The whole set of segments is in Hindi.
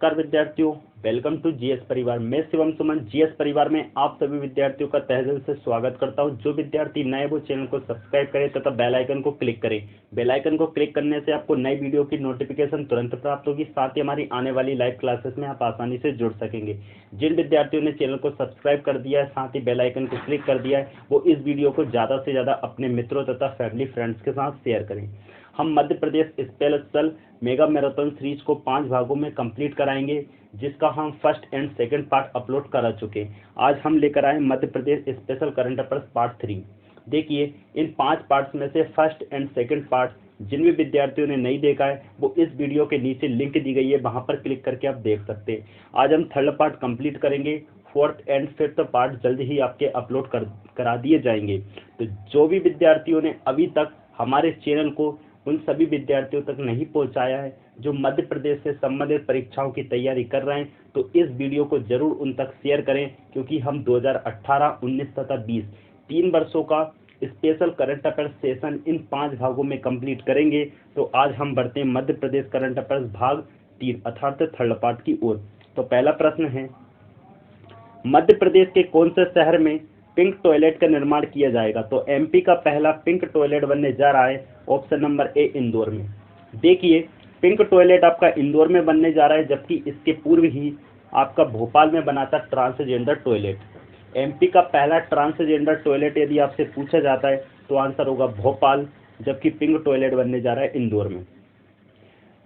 नमस्कार विद्यार्थियों, वेलकम टू जीएस परिवार। मैं शिवम सुमन जीएस परिवार में आप सभी विद्यार्थियों का तहे दिल से स्वागत करता हूं। जो विद्यार्थी नए वो चैनल को सब्सक्राइब करें तथा बेल आइकन को क्लिक करें। बेल आइकन को क्लिक करने से आपको नई वीडियो की नोटिफिकेशन तुरंत प्राप्त होगी। साथ ही हमारी आने वाली लाइव क्लासेस में आप आसानी से जुड़ सकेंगे। जिन विद्यार्थियों ने चैनल को सब्सक्राइब कर दिया है, साथ ही बेल आइकन को क्लिक कर दिया है, वो इस वीडियो को ज़्यादा से ज़्यादा अपने मित्रों तथा फैमिली फ्रेंड्स के साथ शेयर करें। हम Madhya Pradesh special mega marathon series को 5 भागों में कंप्लीट कराएंगे, जिसका हम first and second part upload करा चुके। आज हम लेकर आए Madhya Pradesh special current affairs part 3। देखिए, इन 5 पार्ट्स में से फर्स्ट एंड सेकंड पार्ट जिन भी विद्यार्थियों ने नहीं देखा है, वो इस वीडियो के नीचे लिंक दी गई है, वहां पर क्लिक करके आप देख सकते हैं। आज हम थर्ड पार्ट कंप्लीट करेंगे। फोर्थ एंड फिफ्थ पार्ट जल्द ही आपके अपलोड करा दिए जाएंगे। तो जो भी विद्यार्थियों ने अभी तक हमारे चैनल को उन सभी विद्यार्थियों तक नहीं पहुंचाया है जो मध्य प्रदेश से संबंधित परीक्षाओं की तैयारी कर रहे हैं, तो इस वीडियो को जरूर उन तक शेयर करें, क्योंकि हम 2018, 19 तथा 20 3 वर्षों का special current affairs session in 5 भागों में कंप्लीट करेंगे। तो आज हम बढ़ते हैं मध्य प्रदेश करंट अफेयर्स भाग 3 अर्थात थर्ड पार्ट की ओर। तो पहला प्रश्न है, मध्य प्रदेश के कौन से शहर में पिंक टॉयलेट का निर्माण किया जाएगा? तो एमपी का पहला पिंक टॉयलेट बनने जा रहा है ऑप्शन नंबर ए, इंदौर में। देखिए, पिंक टॉयलेट आपका इंदौर में बनने जा रहा है, जबकि इसके पूर्व ही आपका भोपाल में बना था ट्रांसजेंडर टॉयलेट। एमपी का पहला ट्रांसजेंडर टॉयलेट यदि आपसे पूछा जाता है तो आंसर होगा भोपाल, जबकि पिंक टॉयलेट बनने जा रहा है इंदौर में।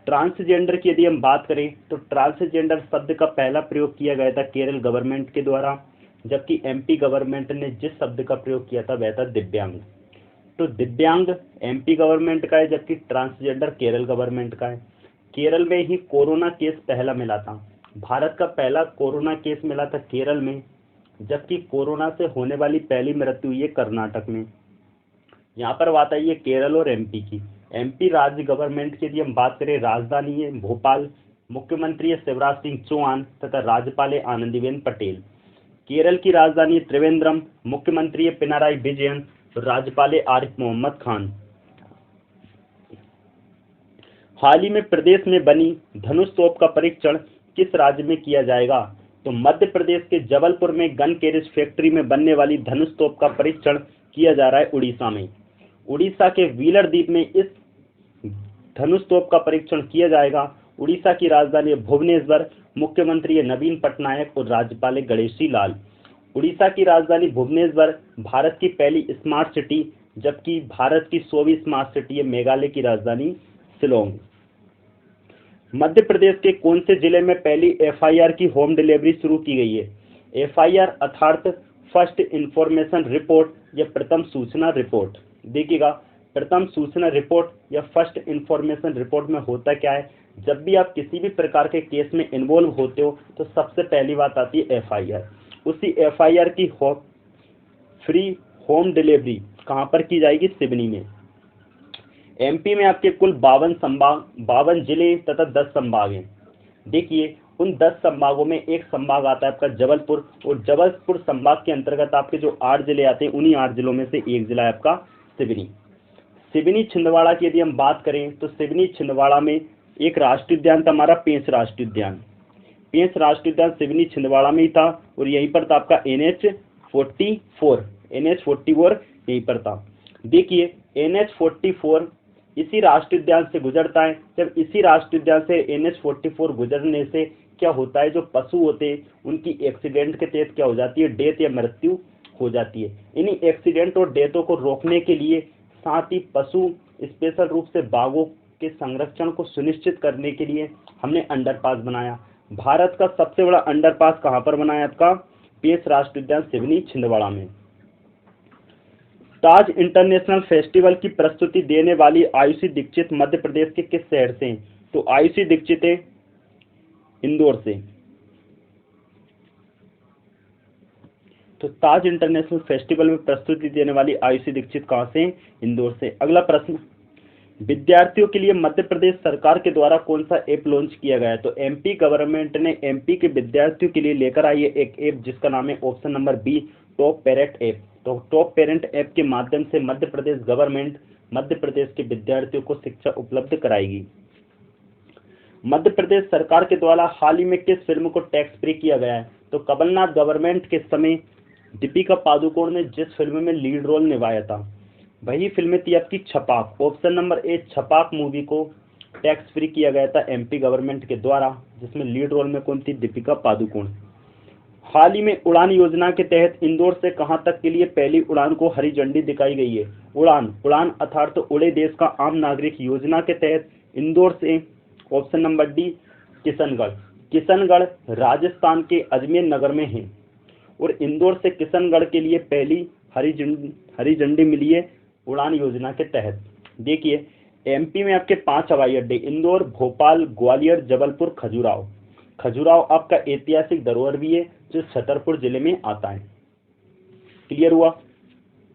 ट्रांसजेंडर की यदि हम बात करें तो ट्रांसजेंडर शब्द का पहला प्रयोग किया गया था केरल गवर्नमेंट के द्वारा, जबकि एमपी गवर्नमेंट ने जिस शब्द का प्रयोग किया था वह था दिव्यांग। तो दिव्यांग एमपी गवर्नमेंट का है, जबकि ट्रांसजेंडर केरल गवर्नमेंट का है। केरल में ही कोरोना केस पहला मिला था। भारत का पहला कोरोना केस मिला था केरल में, जबकि कोरोना से होने वाली पहली मृत्यु हुई है कर्नाटक में। यहाँ पर बात आई है केरल और एमपी की। एमपी राज्य गवर्नमेंट की यदि हम बात करें, राजधानी है भोपाल, मुख्यमंत्री है शिवराज सिंह चौहान तथा राज्यपाल है आनंदीबेन पटेल। केरल की राजधानी त्रिवेंद्रम, मुख्यमंत्री है पिनाराई विजयन, राज्यपाल है आरिफ मोहम्मद खान। हाल ही में प्रदेश में बनी धनुष तोप का परीक्षण किस राज्य में किया जाएगा? तो मध्य प्रदेश के जबलपुर में गन कैरेज फैक्ट्री में बनने वाली धनुष तोप का परीक्षण किया जा रहा है उड़ीसा में। उड़ीसा के व्हीलर द्वीप में इस धनुष तोप का परीक्षण किया जाएगा। उड़ीसा की राजधानी है भुवनेश्वर, मुख्यमंत्री है नवीन पटनायक और राज्यपाल है गणेशी लाल। उड़ीसा की राजधानी भुवनेश्वर भारत की पहली स्मार्ट सिटी, जबकि भारत की 100वीं स्मार्ट सिटी है मेघालय की राजधानी शिलोंग। मध्य प्रदेश के कौन से जिले में पहली एफआईआर की होम डिलीवरी शुरू की गई है? एफआईआर अर्थात फर्स्ट इंफॉर्मेशन रिपोर्ट या प्रथम सूचना रिपोर्ट। देखिएगा, प्रथम सूचना रिपोर्ट या फर्स्ट इंफॉर्मेशन रिपोर्ट में होता क्या है, जब भी आप किसी भी प्रकार के केस में इन्वॉल्व होते हो तो सबसे पहली बात आती है एफआईआर। उसी एफआईआर की फ्री होम डिलीवरी कहां पर की जाएगी? सिवनी में। एमपी में आपके कुल 52 जिले तथा 10 संभाग हैं। देखिए, उन 10 संभागों में एक संभाग आता है आपका जबलपुर, और जबलपुर संभाग के अंतर्गत आपके जो 8 जिले आते हैं, उन्हीं 8 जिलों में से एक जिला है आपका सिवनी। सिवनी छिंदवाड़ा की यदि हम बात करें तो सिवनी छिंदवाड़ा में एक राष्ट्रीय उद्यान था हमारा, पेंच राष्ट्रीय उद्यान। पेंच राष्ट्रीय उद्यान सिवनी छिंदवाड़ा में ही था, और यहीं पर था आपका NH44 यहीं पर था। देखिए, NH44 इसी राष्ट्रीय उद्यान से गुजरता है। जब इसी राष्ट्रीय उद्यान से NH44 गुजरने से क्या होता है, जो पशु होते हैं उनकी एक्सीडेंट के तहत क्या हो जाती है, डेथ या मृत्यु हो जाती है। इन्हीं एक्सीडेंट और डेथों को रोकने के लिए, साथ ही पशु स्पेशल रूप से बाघों के संरक्षण को सुनिश्चित करने के लिए हमने अंडरपास बनाया। भारत का सबसे बड़ा अंडरपास कहां पर बनाया आपका? पेंच राष्ट्रीय उद्यान सिवनी छिंदवाड़ा में। ताज इंटरनेशनल फेस्टिवल की प्रस्तुति देने वाली आयुषी दीक्षित मध्य प्रदेश के किस शहर से हैं? तो आयुषी दीक्षित है इंदौर से। तो ताज इंटरनेशनल फेस्टिवल में प्रस्तुति देने वाली आयुषी दीक्षित कहां से हैं? इंदौर से। अगला प्रश्न, विद्यार्थियों के लिए मध्य प्रदेश सरकार के द्वारा कौन सा ऐप लॉन्च किया गया है? तो एमपी गवर्नमेंट ने एमपी के विद्यार्थियों के लिए लेकर आई है एक ऐप, जिसका नाम है option number B, top parent app. तो टॉप पेरेंट ऐप के माध्यम से मध्य प्रदेश गवर्नमेंट मध्य प्रदेश के विद्यार्थियों को शिक्षा उपलब्ध कराएगी। मध्य प्रदेश सरकार के द्वारा हाल ही में किस फिल्म को टैक्स फ्री किया गया है? तो कमलनाथ गवर्नमेंट के समय दीपिका पादुकोण ने जिस फिल्म में लीड रोल निभाया था वही फिल्म थी आपकी Chhapaak. Option number A, Chhapaak movie को टैक्स फ्री किया गया था एमपी गवर्नमेंट के द्वारा, जिसमें लीड रोल में कौन थी? दीपिका पादुकोण। हाल ही में उड़ान योजना के तहत इंदौर से कहां तक के लिए पहली उड़ान को हरी झंडी दिखाई गई है? उड़ान अर्थात तो उड़े देश का आम नागरिक योजना के तहत इंदौर से, option number D, Kishangarh Rajasthan के अजमेर नगर में है और इंदौर से किशनगढ़ के लिए पहली हरी झंडी मिली है उड़ान योजना के तहत। देखिए, एमपी में आपके 5 हवाई अड्डे, इंदौर, भोपाल, ग्वालियर, जबलपुर, खजुराहो आपका ऐतिहासिक धरोहर भी है जो छतरपुर जिले में आता है। क्लियर हुआ?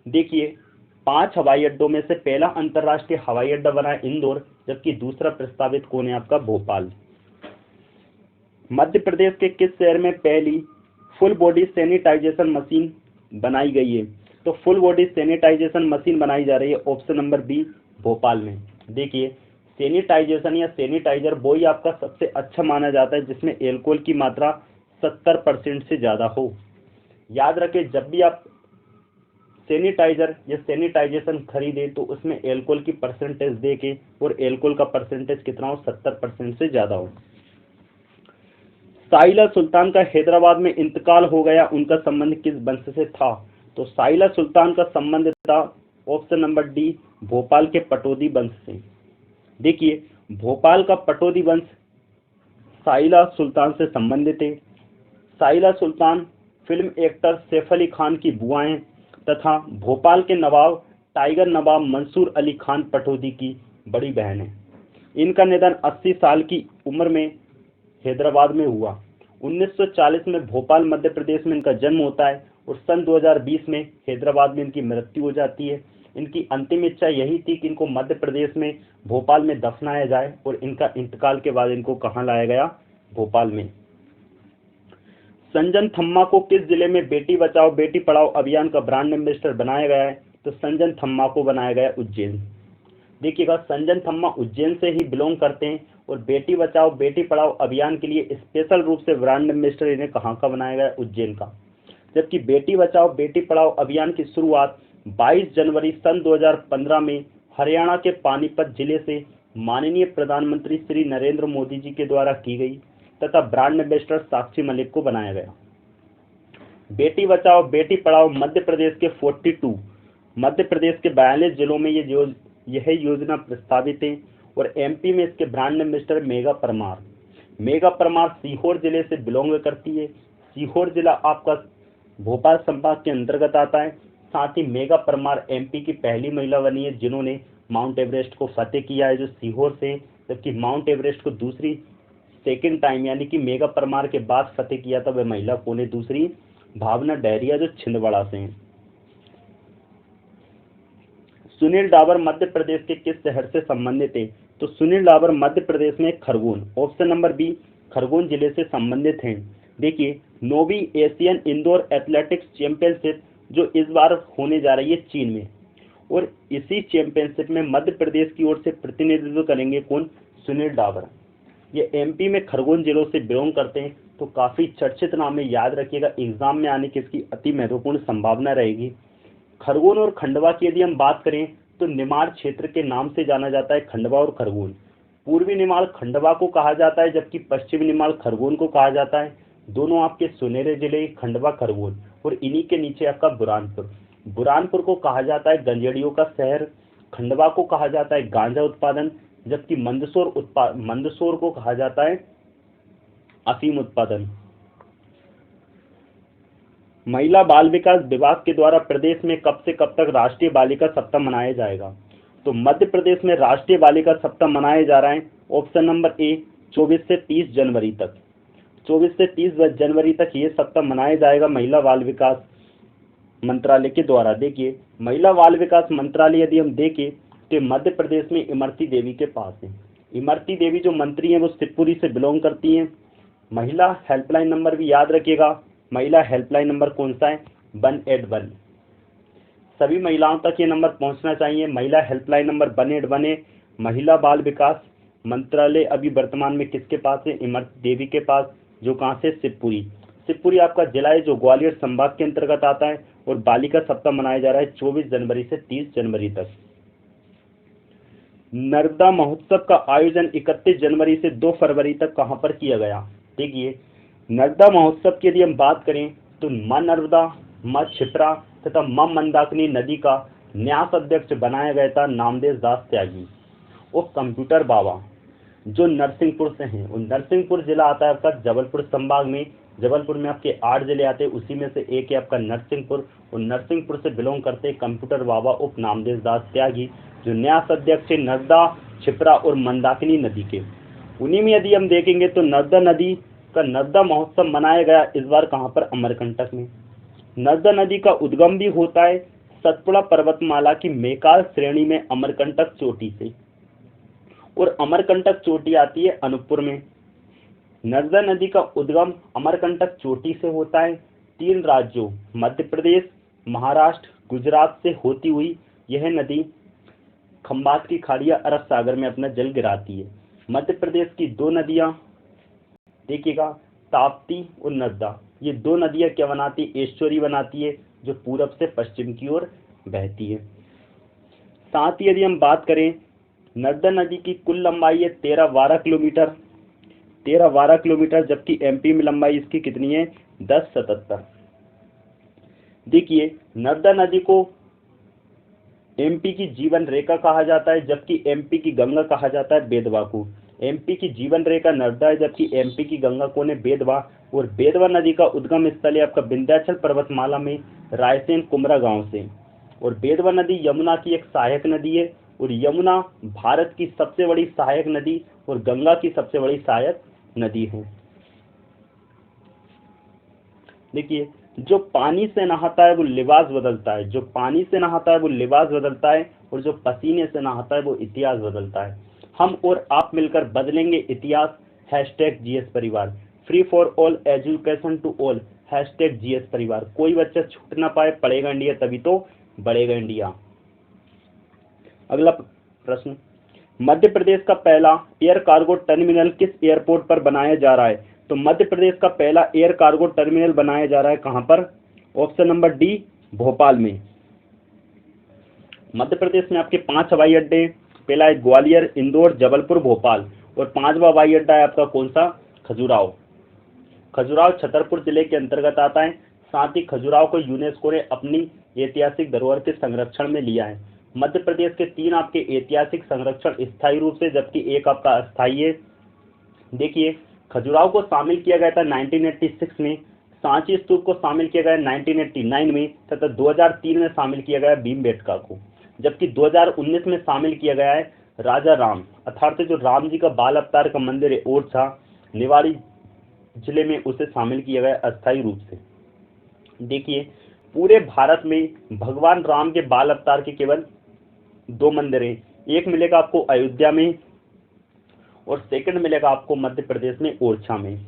देखिए, 5 हवाई अड्डों में से पहला अंतरराष्ट्रीय हवाई अड्डा बना है इंदौर, जबकि दूसरा प्रस्तावित कौन है? आपका भोपाल। मध्य प्रदेश के किस शहर में पहली फुल बॉडी सैनिटाइजेशन मशीन बनाई गई है? तो फुल बॉडी सैनिटाइजेशन मशीन बनाई जा रही है, ऑप्शन नंबर बी, भोपाल में। देखिए, सैनिटाइजेशन या सैनिटाइजर वो ही आपका सबसे अच्छा माना जाता है जिसमें एल्कोहल की मात्रा 70% से ज़्यादा हो। याद रखें, जब भी आप सैनिटाइजर या सैनिटाइजेशन खरीदे तो उसमें एल्कोहल की परसेंटेज दे के, और एल्कोहल का परसेंटेज कितना हो? 70% से ज़्यादा हो। साहिला सुल्तान का हैदराबाद में इंतकाल हो गया, उनका संबंध किस वंश से था? तो साहिला सुल्तान का संबंध था, ऑप्शन नंबर डी, भोपाल के पटौदी वंश से। देखिए, भोपाल का पटौदी वंश साहिला सुल्तान से संबंधित है। साहिला सुल्तान फिल्म एक्टर सैफ अली खान की बुआ हैं तथा भोपाल के नवाब टाइगर नवाब मंसूर अली खान पटौदी की बड़ी बहन है। इनका निधन 80 साल की उम्र में हैदराबाद में हुआ। 1940 में भोपाल मध्य प्रदेश में इनका जन्म होता है और सन 2020 में हैदराबाद में इनकी मृत्यु हो जाती है। इनकी अंतिम इच्छा यही थी कि इनको मध्य प्रदेश में भोपाल में दफनाया जाए और इनका इंतकाल के बाद इनको कहाँ लाया गया? भोपाल में। संजन थम्मा को किस जिले में बेटी बचाओ बेटी पढ़ाओ अभियान का ब्रांड एम्बेसडर बनाया गया है? तो संजन थम्मा को बनाया गया उज्जैन। देखिएगा, संजन थम्मा उज्जैन से ही बिलोंग करते हैं और बेटी बचाओ बेटी पढ़ाओ अभियान के लिए स्पेशल रूप से ब्रांड एम्बेसडर इन्हें कहाँ का बनाया गया? उज्जैन का। जबकि बेटी बचाओ बेटी पढ़ाओ अभियान की शुरुआत 22 जनवरी सन 2015 में हरियाणा के पानीपत जिले से माननीय प्रधानमंत्री श्री नरेंद्र मोदी जी के द्वारा की गई तथा ब्रांड एम्बेसडर साक्षी मलिक को बनाया गया। बेटी बचाओ बेटी पढ़ाओ मध्य प्रदेश के 42 मध्य प्रदेश के 42 जिलों में यह योजना प्रस्तावित है और एमपी में इसके brand ambassador mega Parmar Sehore जिले से बिलोंग करती है। सीहोर जिला आपका भोपाल संभाग के अंतर्गत आता है। साथ ही मेगा परमार एमपी की पहली महिला बनी है जिन्होंने माउंट एवरेस्ट को फतेह किया है, जो सीहोर से, जबकि माउंट एवरेस्ट को सेकेंड टाइम यानी कि मेगा परमार के बाद फतेह किया था वह महिला कौन है? दूसरी, भावना डहरिया, जो छिंदवाड़ा से हैं। सुनील डाबर मध्य प्रदेश के किस शहर से संबंधित है? तो सुनील डाबर मध्य प्रदेश में Khargone, option number B, Khargone जिले से संबंधित हैं। देखिए, 9वीं एशियन इंडोर एथलेटिक्स चैंपियनशिप जो इस बार होने जा रही है चीन में, और इसी चैंपियनशिप में मध्य प्रदेश की ओर से प्रतिनिधित्व करेंगे कौन? सुनील डाबर। ये एमपी में खरगोन जिलों से बिलोंग करते हैं, तो काफ़ी चर्चित नाम है, याद रखिएगा, एग्जाम में आने की इसकी अति महत्वपूर्ण संभावना रहेगी। खरगोन और खंडवा की यदि हम बात करें तो निमाड़ क्षेत्र के नाम से जाना जाता है खंडवा और खरगोन। पूर्वी निमाड़ खंडवा को कहा जाता है जबकि पश्चिमी निमाड़ खरगोन को कहा जाता है। दोनों आपके सुनहरे जिले खंडवा खरगोन, और इन्हीं के नीचे आपका बुरहानपुर को कहा जाता है गंजेड़ियों का शहर। खंडवा को कहा जाता है गांजा उत्पादन, जबकि मंदसौर को कहा जाता है अफीम उत्पादन। महिला बाल विकास विभाग के द्वारा प्रदेश में कब से कब तक राष्ट्रीय बालिका सप्ताह मनाया जाएगा? तो मध्य प्रदेश में राष्ट्रीय बालिका सप्ताह मनाया जा रहा है, ऑप्शन नंबर ए, 24 से 30 जनवरी तक। 24 से 30 जनवरी तक ये सप्ताह मनाया जाएगा महिला बाल विकास मंत्रालय के द्वारा। देखिए, महिला बाल विकास मंत्रालय यदि हम देखें तो मध्य प्रदेश में इमरती देवी के पास है। इमरती देवी जो मंत्री हैं वो शिवपुरी से बिलोंग करती हैं। महिला हेल्पलाइन नंबर भी याद रखिएगा, महिला हेल्पलाइन नंबर कौन सा है? 181। सभी महिलाओं तक ये नंबर पहुंचना चाहिए। महिला हेल्पलाइन नंबर 181 महिला बाल विकास मंत्रालय अभी वर्तमान में किसके पास है? इमरती देवी के पास, जो कहाँ से? शिवपुरी। शिवपुरी आपका जिला है जो ग्वालियर संभाग के अंतर्गत आता है। और बालिका सप्ताह मनाया जा रहा है 24 जनवरी से 30 जनवरी तक। नर्मदा महोत्सव का आयोजन 31 जनवरी से 2 फरवरी तक कहां पर किया गया? देखिए, नर्मदा महोत्सव की यदि हम बात करें तो मां नर्मदा, मां क्षिप्रा तथा मां मंदाकिनी नदी का न्यास अध्यक्ष बनाया गया था नामदेव दास त्यागी और कंप्यूटर बाबा, जो नरसिंहपुर से हैं। और नरसिंहपुर जिला आता है आपका जबलपुर संभाग में। जबलपुर में आपके 8 जिले आते हैं, उसी में से एक है आपका नरसिंहपुर। और नरसिंहपुर से बिलोंग करते हैं कंप्यूटर बाबा उप नामदेव दास त्यागी, जो न्यास अध्यक्ष है नर्मदा, क्षिप्रा और मंदाकिनी नदी के। उन्हीं में यदि हम देखेंगे तो नर्मदा नदी का नर्मदा महोत्सव मनाया गया इस बार कहाँ पर? अमरकंटक में। नर्मदा नदी का उद्गम भी होता है सतपुड़ा पर्वतमाला की मेकाल श्रेणी में अमरकंटक चोटी से, और अमरकंटक चोटी आती है अनूपपुर में। नर्मदा नदी का उद्गम अमरकंटक चोटी से होता है। 3 राज्यों मध्य प्रदेश, महाराष्ट्र, गुजरात से होती हुई यह नदी खंबात की खाड़ी या अरब सागर में अपना जल गिराती है। मध्य प्रदेश की 2 नदियां देखिएगा, ताप्ती और नर्मदा, ये 2 नदियां क्या बनाती है? एस्चुरी बनाती है, जो पूरब से पश्चिम की ओर बहती है। साथ ही यदि हम बात करें, नर्मदा नदी की कुल लंबाई है 13-12 किलोमीटर, 13-12 किलोमीटर, जबकि एमपी में लंबाई इसकी कितनी है? 10-77। देखिए, नर्मदा नदी को एमपी की जीवन रेखा कहा जाता है, जबकि एमपी की गंगा कहा जाता है बेतवा को। एमपी की जीवन रेखा नर्मदा है, जबकि एमपी की गंगा कौन है? बेतवा। और बेतवा नदी का उद्गम स्थल है आपका विंध्याचल पर्वतमाला में रायसेन कुमरा गांव से। और बेतवा नदी यमुना की एक सहायक नदी है, और यमुना भारत की सबसे बड़ी सहायक नदी और गंगा की सबसे बड़ी सहायक नदी है। देखिए, जो पानी से नहाता है वो लिबास बदलता है, जो पानी से नहाता है वो लिबास बदलता है, और जो पसीने से नहाता है वो इतिहास बदलता है। हम और आप मिलकर बदलेंगे इतिहास। #GS Parivar, free for all education to all. #GS Parivar, कोई बच्चा छूट ना पाए, पढ़ेगा इंडिया तभी तो बढ़ेगा इंडिया। अगला प्रश्न, मध्य प्रदेश का पहला एयर कार्गो टर्मिनल किस एयरपोर्ट पर बनाया जा रहा है? तो मध्य प्रदेश का पहला एयर कार्गो टर्मिनल बनाया जा रहा है कहां पर? ऑप्शन नंबर डी, भोपाल में। मध्य प्रदेश में आपके 5 हवाई अड्डे, पहला है ग्वालियर, इंदौर, जबलपुर, भोपाल। और 5वां हवाई अड्डा है आपका कौन सा? खजुराहो। खजुराहो छतरपुर जिले के अंतर्गत आता है। साथ ही खजुराहो को यूनेस्को ने अपनी ऐतिहासिक धरोहर के संरक्षण में लिया है। मध्य प्रदेश के 3 आपके ऐतिहासिक संरक्षण स्थायी रूप से, जबकि एक आपका अस्थायी है। देखिए, खजुराहो को शामिल किया गया था 1986 में, सांची स्तूप को शामिल किया गया 1989 में, तथा 2003 में शामिल किया गया भीमबेटका को, जबकि 2019 में शामिल किया गया है राजा राम, अर्थात जो राम जी का बाल अवतार का मंदिर है ओरछा निवाड़ी जिले में, उसे शामिल किया गया अस्थायी रूप से। देखिए, पूरे भारत में भगवान राम के बाल अवतार के केवल 2 मंदिर हैं। एक मिलेगा आपको अयोध्या में, और सेकंड मिलेगा आपको मध्य प्रदेश में ओरछा में।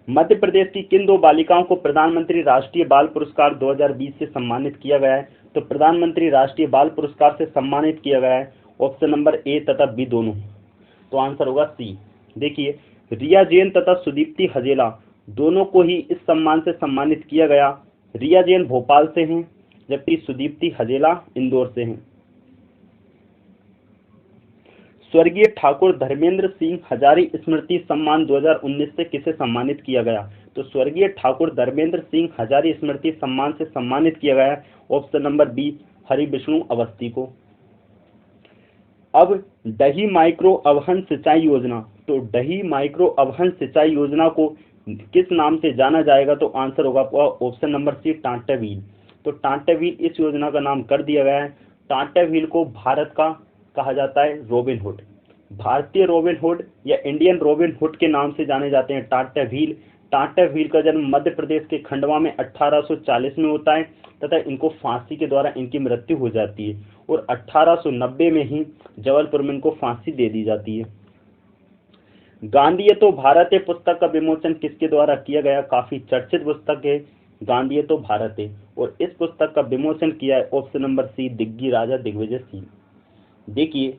मध्य प्रदेश की किन 2 बालिकाओं को प्रधानमंत्री राष्ट्रीय बाल पुरस्कार 2020 से सम्मानित किया गया है? तो प्रधानमंत्री राष्ट्रीय बाल पुरस्कार से सम्मानित किया गया है ऑप्शन नंबर ए तथा बी दोनों, तो आंसर होगा सी। देखिए, रिया जैन तथा सुदीप्ति हजेला दोनों को ही इस सम्मान से सम्मानित किया गया। रिया जैन भोपाल से हैं, जबकि सुदीप्ति हजेला इंदौर से हैं। स्वर्गीय ठाकुर धर्मेंद्र सिंह हजारी स्मृति सम्मान 2019 से किसे सम्मानित किया गया? तो स्वर्गीय ठाकुर धर्मेंद्र सिंह हजारी स्मृति सम्मान से सम्मानित किया गया option number B, Hari Vishnu Awasthi को। अब डही माइक्रो अवहन सिंचाई योजना, तो डही माइक्रो अवहन सिंचाई योजना को किस नाम से जाना जाएगा? तो आंसर होगा ऑप्शन नंबर सी, टांटा व्हील। तो टांटा व्हील इस योजना का नाम कर दिया गया है। टांटा व्हील को भारत का कहा जाता है रॉबिन हुड, भारतीय रॉबिन हुड या इंडियन रॉबिन हुड के नाम से जाने जाते हैं टांटा व्हील। टांटा व्हील का जन्म मध्य प्रदेश के खंडवा में 1840 में होता है, तथा इनको फांसी के द्वारा इनकी मृत्यु हो जाती है, और 1890 में ही जबलपुर में इनको फांसी दे दी जाती है। गांधी ये तो भारत है पुस्तक का विमोचन किसके द्वारा किया गया? काफी चर्चित पुस्तक है गांधी ये तो भारत है, और इस पुस्तक का विमोचन किया है ऑप्शन नंबर सी, दिग्गी राजा दिग्विजय सिंह। देखिए,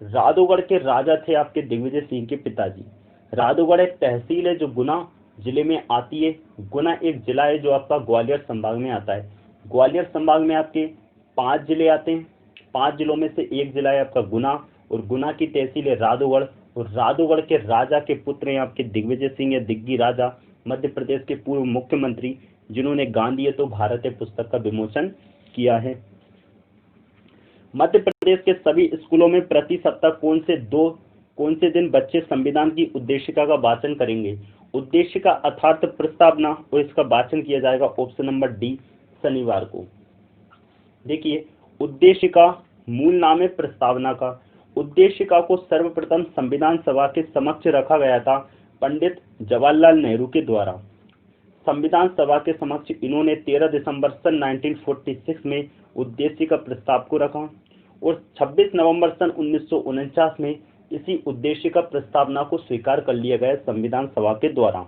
राधोगढ़ के राजा थे आपके दिग्विजय सिंह के पिताजी। राधोगढ़ एक तहसील है जो गुना जिले में आती है। गुना एक जिला है जो आपका ग्वालियर संभाग में आता है। ग्वालियर संभाग में आपके 5 जिले आते हैं। 5 जिलों में से एक जिला है आपका गुना, और गुना की तहसील है राधोगढ़। और राधोगढ़ के राजा के पुत्र हैं आपके दिग्विजय सिंह या दिग्गी राजा, मध्य प्रदेश के पूर्व मुख्यमंत्री, जिन्होंने गांधी है तो भारत है पुस्तक का विमोचन किया है। मध्य प्रदेश के सभी स्कूलों में प्रति सप्ताह कौन से दिन बच्चे संविधान की उद्देशिका का वाचन करेंगे? उद्देशिका अर्थात प्रस्तावना, और इसका वाचन किया जाएगा ऑप्शन नंबर डी, शनिवार को। देखिए, उद्देशिका मूल नाम है प्रस्तावना का। उद्देशिका को सर्वप्रथम संविधान सभा के समक्ष रखा गया था पंडित जवाहरलाल नेहरू के द्वारा। संविधान सभा के समक्ष इन्होंने 13 दिसंबर सन 1946 में उद्देशिका प्रस्ताव को रखा, और 26 नवंबर सन 1949 में इसी उद्देशिका प्रस्तावना को स्वीकार कर लिया गया संविधान सभा के द्वारा।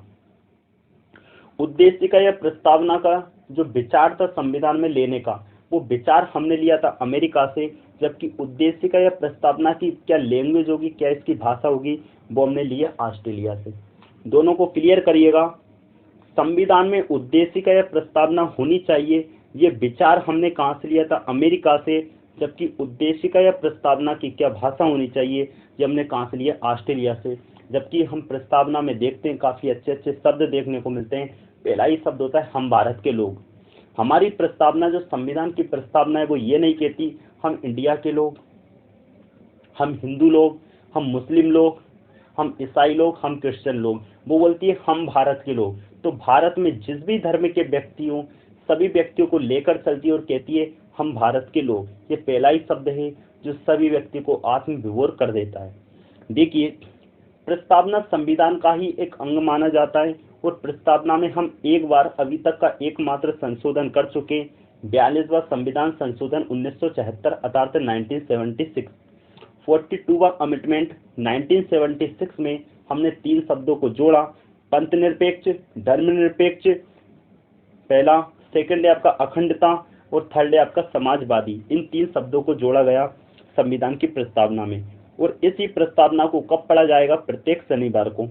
उद्देशिका या प्रस्तावना का जो विचार था संविधान में लेने का, वो विचार हमने लिया था अमेरिका से, जबकि उद्देशिका या प्रस्तावना की क्या लैंग्वेज होगी, क्या इसकी भाषा होगी, वो हमने लिया ऑस्ट्रेलिया से। दोनों को क्लियर करिएगा। संविधान में उद्देशिका या प्रस्तावना होनी चाहिए, ये विचार हमने कहाँ से लिया था? अमेरिका से। जबकि उद्देशिका या प्रस्तावना की क्या भाषा होनी चाहिए, ये हमने कहाँ से लिया? ऑस्ट्रेलिया से। जबकि हम प्रस्तावना में देखते हैं काफी अच्छे अच्छे शब्द देखने को मिलते हैं। पहला ही शब्द होता है हम भारत के लोग। हमारी प्रस्तावना जो संविधान की प्रस्तावना है वो ये नहीं कहती हम इंडिया के लोग, हम हिंदू लोग, हम मुस्लिम लोग, हम ईसाई लोग, हम क्रिश्चियन लोग। वो बोलती है हम भारत के लोग। तो भारत में जिस भी धर्म के व्यक्ति हों, सभी व्यक्तियों को लेकर चलती है और कहती है हम भारत के लोग। ये पहला ही शब्द है जो सभी व्यक्ति को आत्मविभोर कर देता है। देखिए, प्रस्तावना संविधान का ही एक अंग माना जाता है, और प्रस्तावना में हम एक बार अभी तक का एकमात्र संशोधन कर चुके, 42वां संविधान संशोधन 1974 अर्थात 1976। 42वां अमेंडमेंट 1976 में हमने 3 शब्दों को जोड़ा, पंथ निरपेक्ष, धर्मनिरपेक्ष, पहला, सेकंड है आपका अखंडता, और थर्ड है आपका समाजवादी। इन 3 शब्दों को जोड़ा गया संविधान की प्रस्तावना में। और इसी प्रस्तावना को कब पढ़ा जाएगा? प्रत्येक शनिवार को।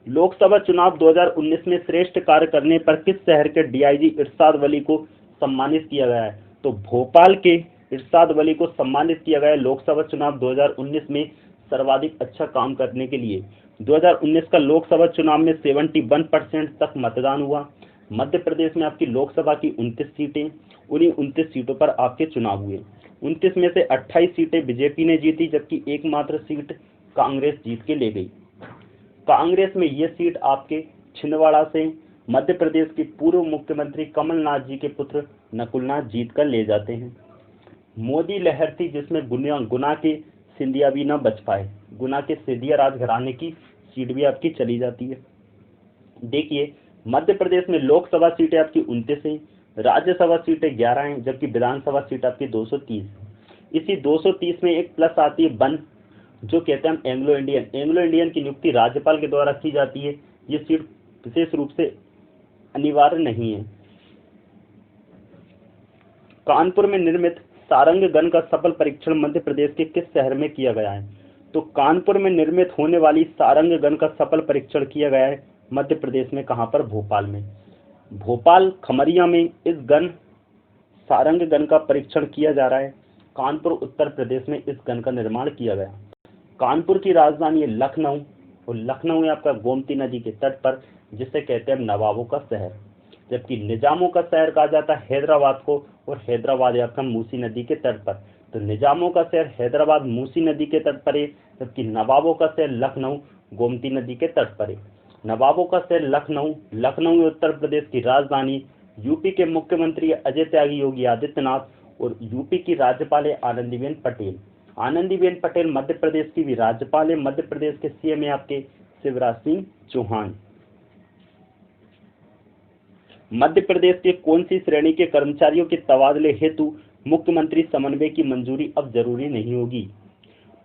लोकसभा चुनाव 2019 में श्रेष्ठ कार्य करने पर किस शहर के डीआईजी इरशाद वली को सम्मानित किया गया है? तो भोपाल के इरशाद वली को सम्मानित किया गया है लोकसभा चुनाव 2019 में सर्वाधिक अच्छा काम करने के लिए। 2019 का लोकसभा चुनाव में 71% तक मतदान हुआ। मध्य प्रदेश में आपकी लोकसभा की 29 सीटें, उन्हीं 29 सीटों पर आपके चुनाव हुए। 29 में से 28 सीटें बीजेपी ने जीती, जबकि एकमात्र सीट कांग्रेस जीत के ले गई। कांग्रेस में ये सीट आपके छिंदवाड़ा से मध्य प्रदेश के पूर्व मुख्यमंत्री कमलनाथ जी के पुत्र नकुलनाथ जीत कर ले जाते हैं। मोदी लहर थी जिसमें गुना के सिंधिया भी न बच पाए। गुना के सिंधिया राजघराने की सीट भी आपकी चली जाती है। देखिए, मध्य प्रदेश में लोकसभा सीटें आपकी 29 हैं, राज्यसभा सीटें 11 हैं, जबकि विधानसभा सीट आपकी 230। इसी 230 में एक प्लस आती है वन, जो कहते हैं हम एंग्लो इंडियन की नियुक्ति राज्यपाल के द्वारा की जाती है। ये सीट विशेष रूप से अनिवार्य नहीं है। कानपुर में निर्मित सारंग गन का सफल परीक्षण मध्य प्रदेश के किस शहर में किया गया है? तो कानपुर में निर्मित होने वाली सारंग गन का सफल परीक्षण किया गया है मध्य प्रदेश में। कहां पर? भोपाल में। भोपाल खमरिया में इस सारंग गन का परीक्षण किया जा रहा है। कानपुर उत्तर प्रदेश में इस गन का निर्माण किया गया। कानपुर की राजधानी है लखनऊ, और लखनऊ है आपका गोमती नदी के तट पर, जिसे कहते हैं नवाबों का शहर। जबकि निजामों का शहर कहा जाता है हैदराबाद को, और हैदराबाद है आपका मूसी नदी के तट पर। तो निजामों का शहर हैदराबाद मूसी नदी के तट पर है, जबकि नवाबों का शहर लखनऊ गोमती नदी के तट पर है। नवाबों का शहर लखनऊ उत्तर प्रदेश की राजधानी। यूपी के मुख्यमंत्री अजय त्यागी योगी आदित्यनाथ, और यूपी की राज्यपाल है आनंदीबेन पटेल। आनंदीबेन पटेल मध्य प्रदेश की भी राज्यपाल है। मध्य प्रदेश के सीएम है आपके शिवराज सिंह चौहान। मध्य प्रदेश के कौन सी श्रेणी के कर्मचारियों के तबादले हेतु मुख्यमंत्री समन्वय की मंजूरी अब जरूरी नहीं होगी?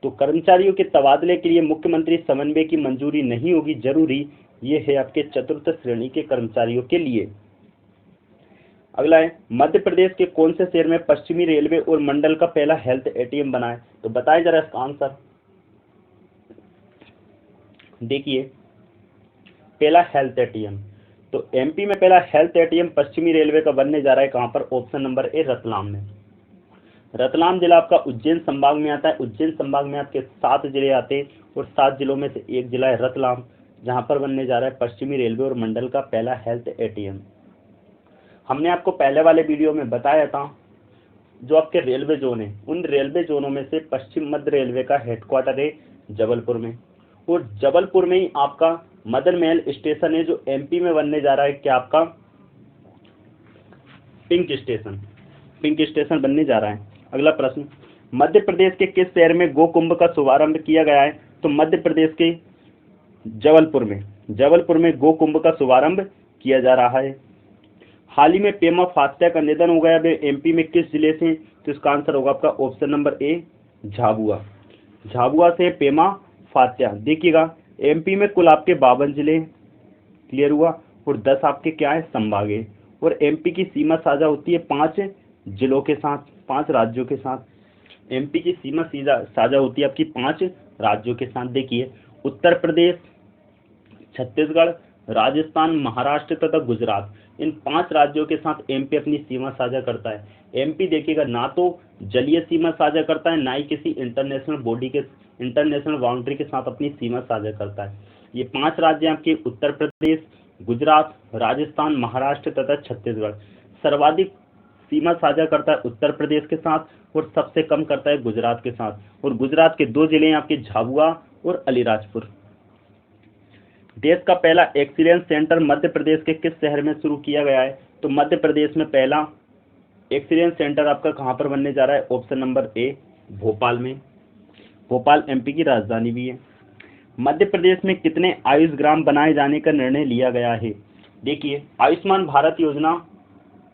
तो कर्मचारियों के तबादले के लिए मुख्यमंत्री समन्वय की मंजूरी नहीं होगी जरूरी। ये है आपके चतुर्थ श्रेणी के कर्मचारियों के लिए। अगला है मध्य प्रदेश के कौन से शहर में पश्चिमी रेलवे और मंडल का पहला हेल्थ एटीएम बना है? तो बताएं जरा इसका आंसर। देखिए पहला हेल्थ एटीएम, तो एमपी में पहला हेल्थ एटीएम पश्चिमी रेलवे का बनने जा रहा है कहां पर? ऑप्शन नंबर ए रतलाम में। रतलाम जिला आपका उज्जैन संभाग में आता है। उज्जैन संभाग में आपके 7 जिले आते हैं और 7 जिलों में से एक जिला है रतलाम, जहां पर बनने जा रहा है पश्चिमी रेलवे और मंडल का पहला हेल्थ एटीएम। हमने आपको पहले वाले वीडियो में बताया था जो आपके रेलवे जोन है, उन रेलवे जोनों में से पश्चिम मध्य रेलवे का हेडक्वार्टर है जबलपुर में, और जबलपुर में ही आपका मदन महल स्टेशन है जो एमपी में बनने जा रहा है, क्या आपका? पिंक स्टेशन बनने जा रहा है। अगला प्रश्न, मध्य प्रदेश के किस शहर में गोकुंभ का शुभारंभ किया गया है? तो मध्य प्रदेश के जबलपुर में गोकुंभ का शुभारंभ किया जा रहा है। हाल ही में पेमा फात्या का निधन हो गया, वे एमपी में किस जिले से? तो इसका आंसर होगा आपका ऑप्शन नंबर ए झाबुआ से पेमा फात्या। देखिएगा एमपी में कुल आपके 52 जिले, क्लियर हुआ, और 10 आपके क्या है? संभाग है, और एमपी की सीमा साझा होती है 5 जिलों के साथ, 5 राज्यों के साथ। एमपी की सीमा साझा होती है आपकी 5 राज्यों के साथ। देखिए उत्तर प्रदेश, छत्तीसगढ़, राजस्थान, महाराष्ट्र तथा गुजरात, इन 5 राज्यों के साथ एमपी अपनी सीमा साझा करता है। एमपी देखिएगा ना तो जलीय सीमा साझा करता है, ना ही किसी इंटरनेशनल बाउंड्री के साथ अपनी सीमा साझा करता है। ये 5 राज्य आपके उत्तर प्रदेश, गुजरात, राजस्थान, महाराष्ट्र तथा छत्तीसगढ़। सर्वाधिक सीमा साझा करता है उत्तर प्रदेश के साथ और सबसे कम करता है गुजरात के साथ, और गुजरात के 2 जिले हैं आपके झाबुआ और अलीराजपुर। देश का पहला एक्सीलेंस सेंटर मध्य प्रदेश के किस शहर में शुरू किया गया है? तो मध्य प्रदेश में पहला एक्सीलेंस सेंटर आपका कहां पर बनने जा रहा है? ऑप्शन नंबर ए भोपाल में। भोपाल एमपी की राजधानी भी है। मध्य प्रदेश में कितने आयुष ग्राम बनाए जाने का निर्णय लिया गया है? देखिए आयुष्मान भारत योजना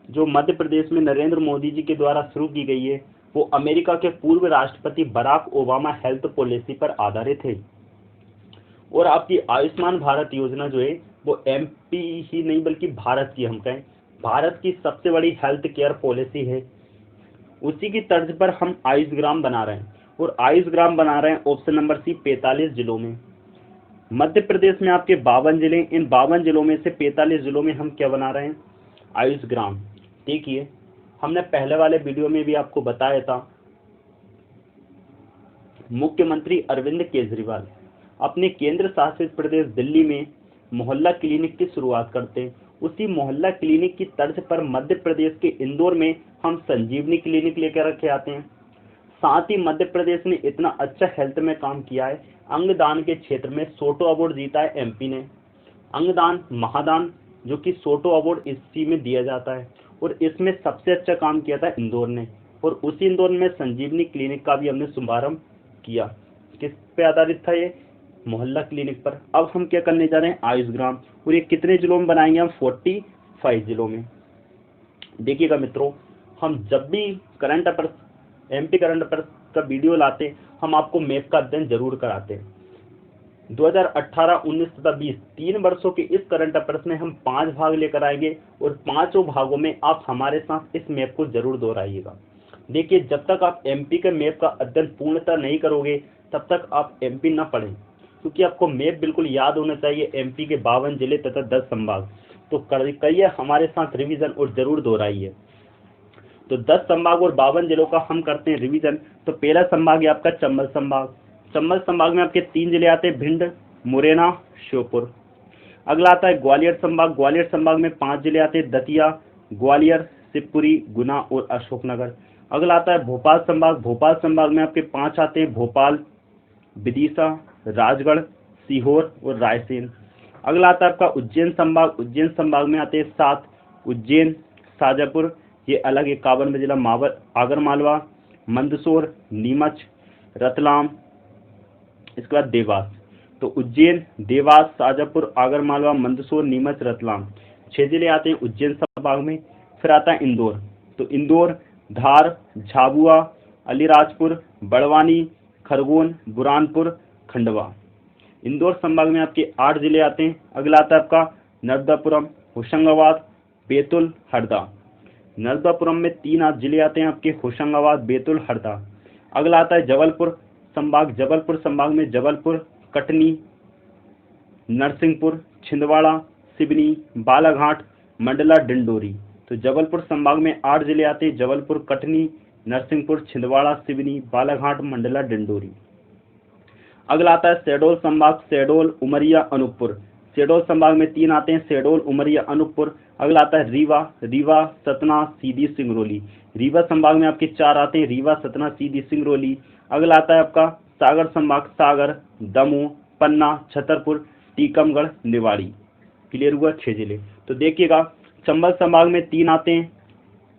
जो मध्य प्रदेश में नरेंद्र मोदी जी के द्वारा शुरू की गई है, वो अमेरिका के पूर्व राष्ट्रपति बराक ओबामा हेल्थ पॉलिसी पर आधारित है। और आपकी आयुष्मान भारत योजना जो है वो एमपी ही नहीं बल्कि भारत की, हम कहें भारत की सबसे बड़ी हेल्थ केयर पॉलिसी है। उसी की तर्ज पर हम आयुष ग्राम बना रहे हैं, और आयुष ग्राम बना रहे हैं ऑप्शन नंबर सी 45 जिलों में। मध्य प्रदेश में आपके 52 जिले, इन 52 जिलों में से 45 जिलों में हम क्या बना रहे हैं? आयुष ग्राम। देखिए हमने पहले वाले वीडियो में भी आपको बताया था, मुख्यमंत्री अरविंद केजरीवाल अपने केंद्र शासित प्रदेश दिल्ली में मोहल्ला क्लिनिक की शुरुआत करते हैं। उसी मोहल्ला क्लिनिक की तर्ज पर मध्य प्रदेश के इंदौर में हम संजीवनी क्लिनिक लेकर रखे आते हैं। साथ ही मध्य प्रदेश ने इतना अच्छा हेल्थ में काम किया है, अंगदान के क्षेत्र में सोटो अवार्ड जीता है एमपी ने। अंगदान महादान जो कि सोटो अवार्ड इसी में दिया जाता है, और इसमें सबसे अच्छा काम किया था इंदौर ने, और उसी इंदौर में संजीवनी क्लिनिक का भी हमने शुभारंभ किया। किस पे आधारित था ये? मोहल्ला क्लिनिक पर। अब हम क्या करने जा रहे हैं? आयुष ग्राम। और ये कितने जिलों में बनाएंगे हम? 45 जिलों में। देखिएगा मित्रों, हम जब भी current affairs, MP current affairs का वीडियो लाते, हम आपको मैप का अध्ययन जरूर कराते हैं। 2018, 19 तथा 20 3 वर्षों के इस करंट अफेयर्स में हम 5 भाग लेकर आएंगे, और 5 भागों में आप हमारे साथ इस मैप को जरूर दोहराइएगा। देखिए जब तक आप एमपी के मैप का अध्ययन पूर्णतः नहीं करोगे तब तक आप एमपी न पढ़ें, क्योंकि आपको मैप बिल्कुल याद होना चाहिए, एमपी के 52 जिले तथा 10 संभाग। तो करिए हमारे साथ रिवीजन और जरूर दोहराइए। तो 10 संभाग और 52 जिलों का हम करते हैं रिवीजन। तो पहला संभाग है आपका चंबल संभाग। चंबल संभाग में आपके 3 जिले आते हैं, भिंड, मुरैना, श्योपुर। अगला आता है ग्वालियर संभाग। ग्वालियर संभाग में 5 जिले आते हैं, दतिया, ग्वालियर, शिवपुरी, गुना और अशोकनगर। अगला आता है भोपाल संभाग। भोपाल संभाग में आपके 5 आते हैं, भोपाल, विदिशा, राजगढ़, सीहोर और रायसेन। अगला आता है आपका उज्जैन संभाग। उज्जैन संभाग में आते हैं 7, उज्जैन, शाजापुर, ये अलग 51 जिला, आगरमालवा, मंदसौर, नीमच, रतलाम, इसके बाद देवास। तो उज्जैन, देवास, शाजापुर, आगरमालवा, मंदसौर, नीमच, रतलाम 6 जिले आते हैं उज्जैन संभाग में। फिर आता है इंदौर। तो इंदौर, धार, झाबुआ, अलीराजपुर, बड़वानी, खरगोन, बुरहानपुर, खंडवा। इंदौर संभाग में आपके 8 जिले आते हैं। अगला आता है आपका नर्मदापुरम, होशंगाबाद, बैतूल, हरदा। नर्मदापुरम में 3 जिले आते हैं आपके, होशंगाबाद, बैतूल, हरदा। अगला आता है जबलपुर संभाग। जबलपुर संभाग में जबलपुर, कटनी, नरसिंहपुर, छिंदवाड़ा, सिवनी, बालाघाट, मंडला, डिंडोरी। तो जबलपुर संभाग में 8 जिले आते हैं, जबलपुर, कटनी, नरसिंहपुर, छिंदवाड़ा, सिवनी, बालाघाट, मंडला, डिंडोरी। अगला आता है शहडोल संभाग। शहडोल, उमरिया, अनूपपुर। शहडोल संभाग में 3 आते हैं, शहडोल, उमरिया, अनूपपुर। अगला आता है रीवा। रीवा, सतना, सीधी, सिंगरौली। रीवा संभाग में आपके 4 आते हैं, रीवा, सतना, सीधी, सिंगरौली। अगला आता है आपका सागर संभाग। सागर, दमोह, पन्ना, छतरपुर, टीकमगढ़, निवाड़ी। क्लियर हुआ, 6 जिले। तो देखिएगा, चंबल संभाग में 3 आते हैं,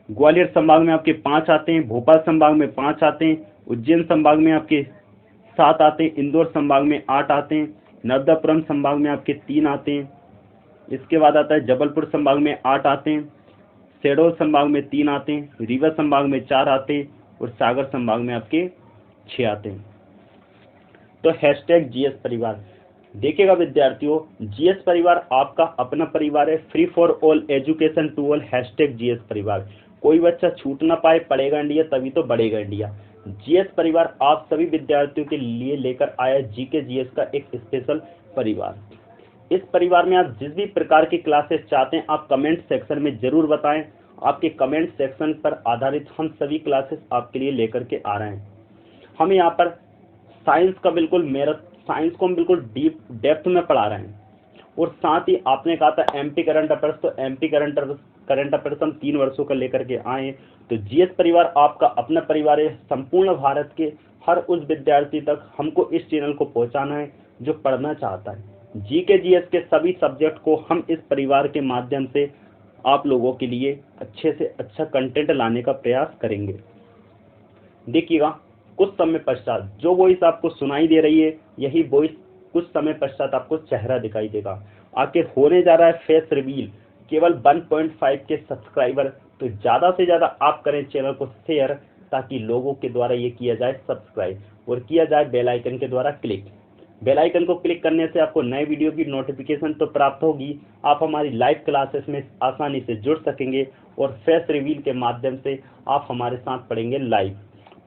ग्वालियर संभाग में आपके 5 आते हैं, भोपाल संभाग में 5 आते हैं, उज्जैन संभाग में आपके 7 आते हैं, इंदौर संभाग में 8 आते हैं, नर्मदापुरम संभाग में आपके 3 आते हैं। इसके बाद आता है जबलपुर संभाग में 8 आते हैं, शहडोल संभाग में 3 आते हैं, रीवा संभाग में 4 आते हैं और सागर संभाग में आपके 6 आते हैं। तो हैशटैग जीएस परिवार। देखिएगा विद्यार्थियों, जीएस परिवार आपका अपना परिवार है, free for all education to all, hashtag GS Parivar. कोई बच्चा छूट ना पाए, पढ़ेगा इंडिया तभी तो बढ़ेगा इंडिया। जीएस परिवार आप सभी विद्यार्थियों के लिए लेकर आया जीके जीएस का एक स्पेशल परिवार। इस परिवार में आप जिस भी प्रकार की क्लासेस चाहते हैं आप कमेंट सेक्शन में जरूर बताएं। आपके कमेंट सेक्शन पर आधारित हम सभी क्लासेस आपके लिए लेकर के आ रहे हैं। हम यहाँ पर साइंस को हम बिल्कुल डीप डेप्थ में पढ़ा रहे हैं। और साथ ही आपने कहा था एमपी करंट अफेयर्स, तो एमपी करंट अफेयर्स हम 3 वर्षों का लेकर के आए हैं। तो जीएस परिवार आपका अपना परिवार है। संपूर्ण भारत के हर उस विद्यार्थी तक हमको इस चैनल को पहुंचाना है जो पढ़ना चाहता है। जीके जीएस के सभी सब्जेक्ट को हम इस परिवार के माध्यम से आप लोगों के लिए अच्छे से अच्छा कंटेंट लाने का प्रयास करेंगे। देखिएगा, कुछ समय पश्चात जो वॉइस आपको सुनाई दे रही है, यही वॉइस कुछ समय पश्चात आपको चेहरा दिखाई देगा। आखिर होने जा रहा है फेस रिवील, केवल 1.5 के सब्सक्राइबर। तो ज़्यादा से ज़्यादा आप करें चैनल को शेयर, ताकि लोगों के द्वारा ये किया जाए सब्सक्राइब और किया जाए बेल आइकन के द्वारा क्लिक। बेल आइकन को क्लिक करने से आपको नए वीडियो की नोटिफिकेशन तो प्राप्त होगी, आप हमारी लाइव क्लासेस में आसानी से जुड़ सकेंगे और फेस रिवील के माध्यम से आप हमारे साथ पढ़ेंगे लाइव।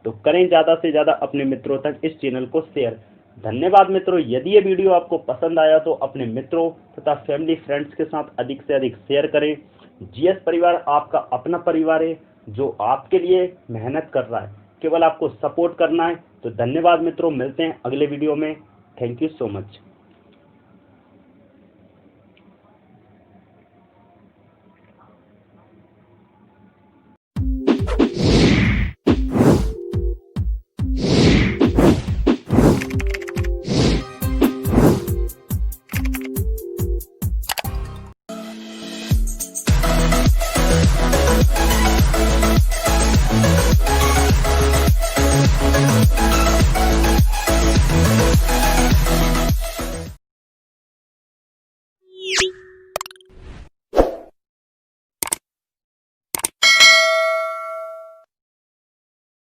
तो करें ज़्यादा से ज़्यादा अपने मित्रों तक इस चैनल को शेयर। धन्यवाद मित्रों। यदि ये वीडियो आपको पसंद आया तो अपने मित्रों तथा फैमिली फ्रेंड्स के साथ अधिक से अधिक शेयर करें। जीएस परिवार आपका अपना परिवार है जो आपके लिए मेहनत कर रहा है, केवल आपको सपोर्ट करना है। तो धन्यवाद मित्रों, मिलते हैं अगले वीडियो में। Thank you so much.